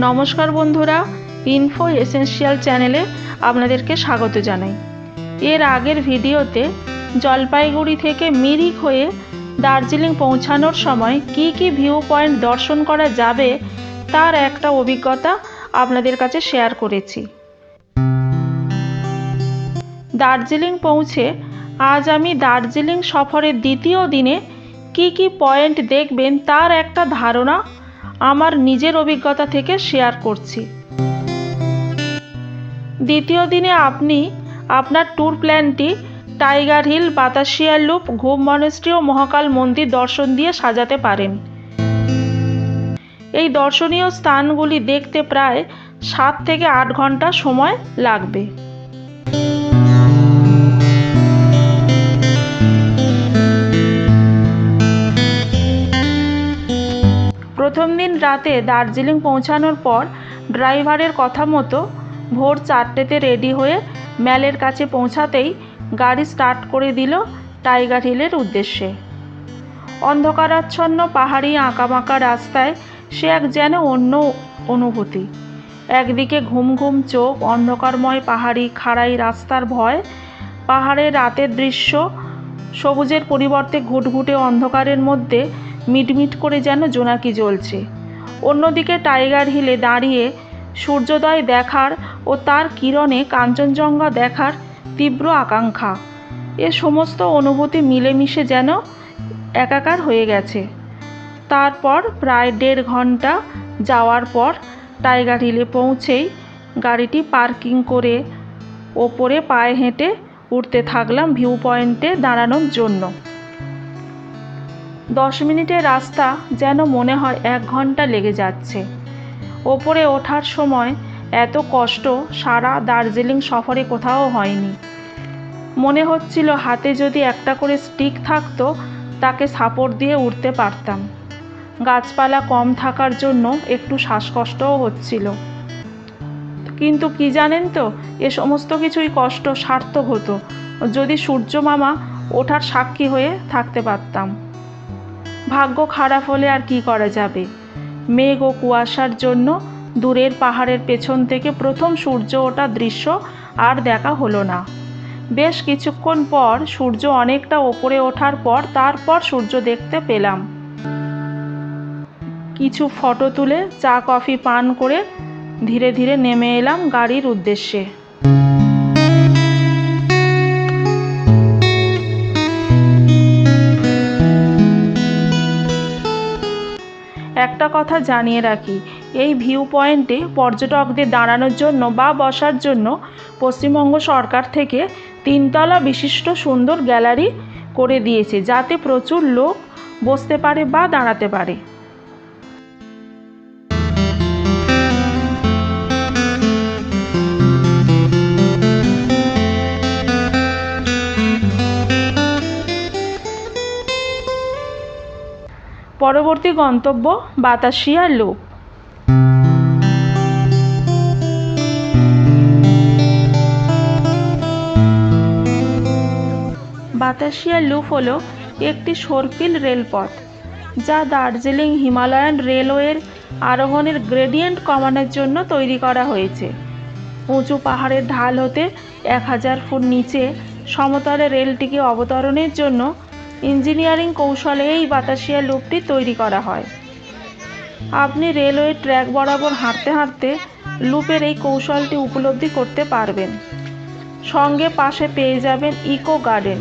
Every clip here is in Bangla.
নমস্কার বন্ধুরা, ইনফো এসেনশিয়াল চ্যানেলে আপনাদেরকে স্বাগত জানাই। এর আগের ভিডিওতে জলপাইগুড়ি থেকে মিরিক হয়ে দার্জিলিং পৌঁছানোর সময় কি ভিউ পয়েন্ট দর্শন করা যাবে তার একটা অভিজ্ঞতা আপনাদের কাছে শেয়ার করেছি। দার্জিলিং পৌঁছে আজ আমি দার্জিলিং সফরের দ্বিতীয় দিনে কি পয়েন্ট দেখবেন তার একটা ধারণা আমার নিজের অভিজ্ঞতা থেকে শেয়ার করছি। দ্বিতীয় দিনে আপনি আপনার ট্যুর প্ল্যানটি Tiger Hill, Batasia Loop, Ghoom monastery ও মহাকাল মন্দির দর্শন দিয়ে সাজাতে পারেন। এই দর্শনীয় স্থানগুলি দেখতে প্রায় 7 থেকে 8 ঘন্টা সময় লাগবে। প্রথম দিন রাতে দার্জিলিং পৌঁছানোর পর ড্রাইভারের কথা মতো ভোর 4টেতে রেডি হয়ে ম্যালের কাছে পৌঁছাতেই গাড়ি স্টার্ট করে দিল টাইগার হিলের উদ্দেশ্যে। অন্ধকারাচ্ছন্ন পাহাড়ি আঁকাবাঁকা রাস্তায় সে এক যেন অন্য অনুভূতি। একদিকে ঘুম ঘুম চোখ, অন্ধকারময় পাহাড়ি খাড়াই রাস্তার ভয়, পাহাড়ের রাতের দৃশ্য, সবুজের পরিবর্তে ঘুটঘুটে অন্ধকারের মধ্যে মিটমিট করে যেন জোনাকি জ্বলছে। অন্যদিকে টাইগার হিলে দাঁড়িয়ে সূর্যোদয় দেখার ও তার কিরণে কাঞ্চনজঙ্ঘা দেখার তীব্র আকাঙ্ক্ষা, এ সমস্ত অনুভূতি মিলেমিশে যেন একাকার হয়ে গেছে। তারপর প্রায় 1.5 ঘন্টা যাওয়ার পর টাইগার হিলে পৌঁছেই গাড়িটি পার্কিং করে ওপরে পায়ে হেঁটে উঠতে থাকলাম ভিউ পয়েন্টে দাঁড়ানোর জন্য। 10 মিনিটের রাস্তা যেন মনে হয় 1 ঘন্টা লেগে যাচ্ছে। ওপরে ওঠার সময় এত কষ্ট সারা দার্জিলিং সফরে কোথাও হয়নি। মনে হচ্ছিল হাতে যদি একটা করে স্টিক থাকতো তাকে সাপোর্ট দিয়ে উঠতে পারতাম। গাছপালা কম থাকার জন্য একটু শ্বাসকষ্টও হচ্ছিল, কিন্তু কি জানেন তো, এ সমস্ত কিছুই কষ্ট সার্থক হতো যদি সূর্য মামা ওঠার সাক্ষী হয়ে থাকতে পারতাম। ভাগ্য খারাপ হলে আর কি করা যাবে। মেঘ ও কুয়াশার জন্য দূরের পাহাড়ের পেছন থেকে প্রথম সূর্য ওঠার দৃশ্য আর দেখা হলো না। বেশ কিছুক্ষণ পর সূর্য অনেকটা ওপরে ওঠার পর তারপর সূর্য দেখতে পেলাম। কিছু ফটো তুলে চা কফি পান করে ধীরে ধীরে নেমে এলাম গাড়ির উদ্দেশ্যে। একটা কথা জানিয়ে রাখি, এই ভিউ পয়েন্টে পর্যটকদের দাঁড়ানোর জন্য বা বসার জন্য পশ্চিমবঙ্গ সরকার থেকে 3 তলা বিশিষ্ট সুন্দর গ্যালারি করে দিয়েছে, যাতে প্রচুর লোক বসতে পারে বা দাঁড়াতে পারে। পরবর্তী গন্তব্য বাতাসিয়া লুপ। বাতাসিয়া লুপ হলো একটি সর্পিল রেলপথ যা দার্জিলিং হিমালয়ান রেলওয়ের আরোহণের গ্রেডিয়েন্ট কমানোর জন্য তৈরি করা হয়েছে। উঁচু পাহাড়ের ঢাল হতে 1000 ফুট নিচে সমতলে রেলটিকে অবতরণের জন্য ইঞ্জিনিয়ারিং কৌশলে এই বাতাসিয়া লুপটি তৈরি করা হয়। আপনি রেলওয়ে ট্র্যাক বরাবর হাঁটতে হাঁটতে লুপের এই কৌশলটি উপলব্ধি করতে পারবেন। সঙ্গে পাশে পেয়ে যাবেন ইকো গার্ডেন।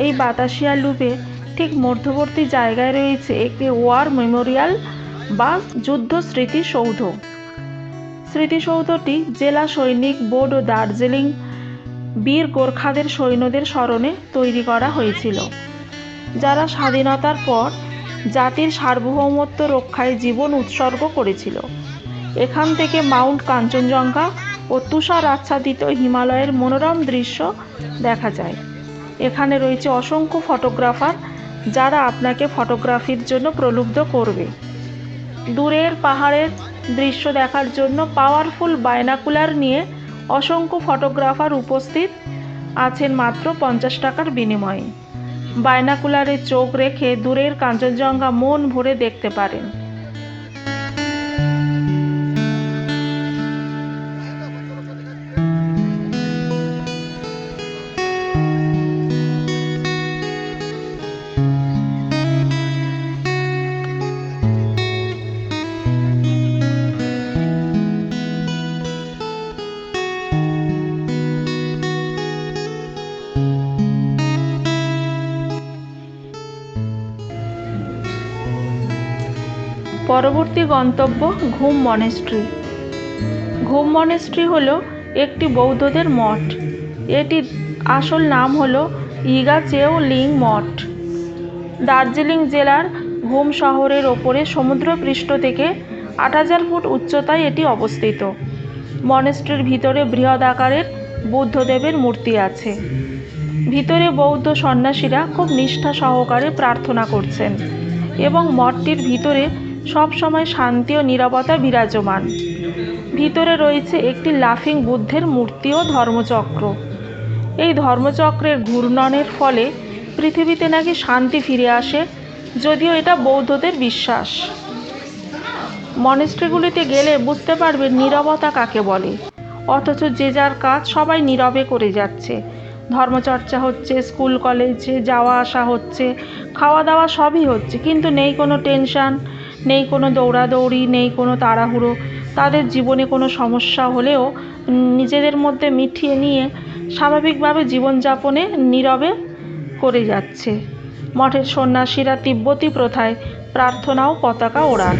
এই বাতাসিয়া লুপে ঠিক মধ্যবর্তী জায়গায় রয়েছে একটি ওয়ার মেমোরিয়াল বা যুদ্ধ স্মৃতিসৌধ। স্মৃতিসৌধটি জেলা সৈনিক বোর্ড ও দার্জিলিং বীর গোর্খাদের সৈন্যদের স্মরণে তৈরি করা হয়েছিল, যারা স্বাধীনতার পর জাতির সার্বভৌমত্ব রক্ষায় জীবন উৎসর্গ করেছিল। এখান থেকে মাউন্ট কাঞ্চনজঙ্ঘা ও তুষার আচ্ছাদিত হিমালয়ের মনোরম দৃশ্য দেখা যায়। এখানে রয়েছে অসংখ্য ফটোগ্রাফার যারা আপনাকে ফটোগ্রাফির জন্য প্রলুব্ধ করবে। দূরের পাহাড়ের দৃশ্য দেখার জন্য পাওয়ারফুল বাইনাকুলার নিয়ে অসংখ্য ফটোগ্রাফার উপস্থিত আছেন মাত্র 50 টাকার বিনিময়ে। বাইনাকুলারে চোখ রেখে দূরের কাঞ্চনজঙ্ঘা মন ভরে দেখতে পারেন। পরবর্তী গন্তব্য ঘুম মনেস্ট্রি। ঘুম মনেস্ট্রি হলো একটি বৌদ্ধদের মঠ। এটির আসল নাম হলো ইগাচেও লিং মঠ। দার্জিলিং জেলার ঘুম শহরের ওপরে সমুদ্রপৃষ্ঠ থেকে ৮,০০০ ফুট উচ্চতায় এটি অবস্থিত। মনেস্ট্রির ভিতরে বৃহৎ আকারের বুদ্ধদেবের মূর্তি আছে। ভিতরে বৌদ্ধ সন্ন্যাসীরা খুব নিষ্ঠা সহকারে প্রার্থনা করছেন এবং মঠটির ভিতরে সবসময় শান্তি ও নীরবতা বিরাজমান। ভিতরে রয়েছে একটি লাফিং বুদ্ধের মূর্তি ও ধর্মচক্র। এই ধর্মচক্রের ঘূর্ণনের ফলে পৃথিবীতে নাকি শান্তি ফিরে আসে, যদিও এটা বৌদ্ধদের বিশ্বাস। মনেস্ট্রিগুলিতে গেলে বুঝতে পারবে নীরবতা কাকে বলে, অথচ যে যার কাজ সবাই নীরবে করে যাচ্ছে। ধর্মচর্চা হচ্ছে, স্কুল কলেজে যাওয়া আসা হচ্ছে, খাওয়া দাওয়া সবই হচ্ছে, কিন্তু নেই কোনো টেনশন, নেই কোনো দৌড়াদৌড়ি, নেই কোনো তাড়াহুড়ো। তাদের জীবনে কোনো সমস্যা হলেও নিজেদের মধ্যে মিটিয়ে নিয়ে স্বাভাবিকভাবে জীবনযাপনে নীরবে করে যাচ্ছে। মঠের সন্ন্যাসীরা তিব্বতী প্রথায় প্রার্থনা ও পতাকা ওড়ান।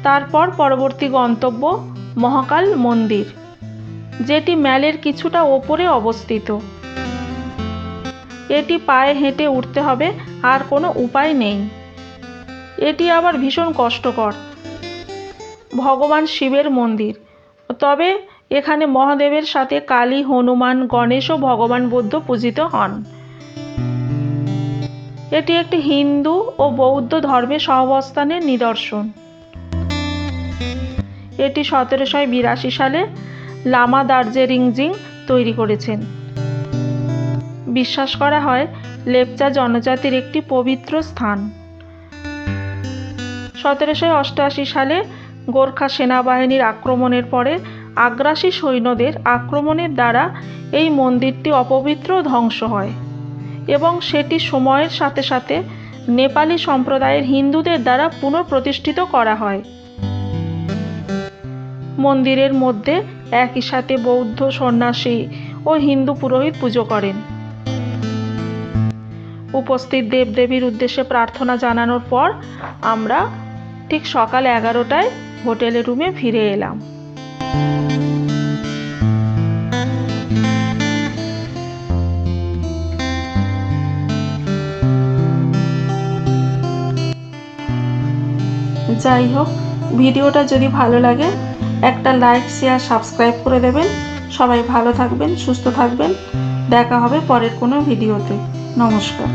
তারপর পরবর্তী গন্তব্য মহাকাল মন্দির, যেটি ম্যালের কিছুটা ওপরে অবস্থিত। এটি পায়ে হেঁটে উঠতে হবে, আর কোনো উপায় নেই। এটি আবার ভীষণ কষ্টকর। ভগবান শিবের মন্দির, তবে এখানে মহাদেবের সাথে কালী, হনুমান, গণেশ ও ভগবান বুদ্ধ পূজিত হন। এটি একটি হিন্দু ও বৌদ্ধ ধর্মের সহাবস্থানের নিদর্শন। এটি ১৭৮২ সালে লামা দার্জিলিং তৈরি করেছেন। বিশ্বাস করা হয় লেপচা জনজাতির একটি পবিত্র স্থান। ১৭৮৮ সালে গোর্খা সেনাবাহিনীর আক্রমণের পরে আগ্রাসী সৈন্যদের আক্রমণের দ্বারা এই মন্দিরটি অপবিত্র ধ্বংস হয় এবং সেটি সময়ের সাথে সাথে নেপালি সম্প্রদায়ের হিন্দুদের দ্বারা পুনঃপ্রতিষ্ঠিত করা হয়। মন্দিরের মধ্যে একই সাথে বৌদ্ধ সন্ন্যাসী ও হিন্দু পুরোহিত পুজো করেন। উপস্থিত দেবদেবীর উদ্দেশ্যে প্রার্থনা জানানোর পর আমরা ঠিক সকাল 11টায় হোটেলের রুমে ফিরে এলাম। যাই হোক, ভিডিওটা যদি ভালো লাগে একটা লাইক, শেয়ার, সাবস্ক্রাইব করে দেবেন। সবাই ভালো থাকবেন, সুস্থ থাকবেন। দেখা হবে পরের কোনো ভিডিওতে। নমস্কার।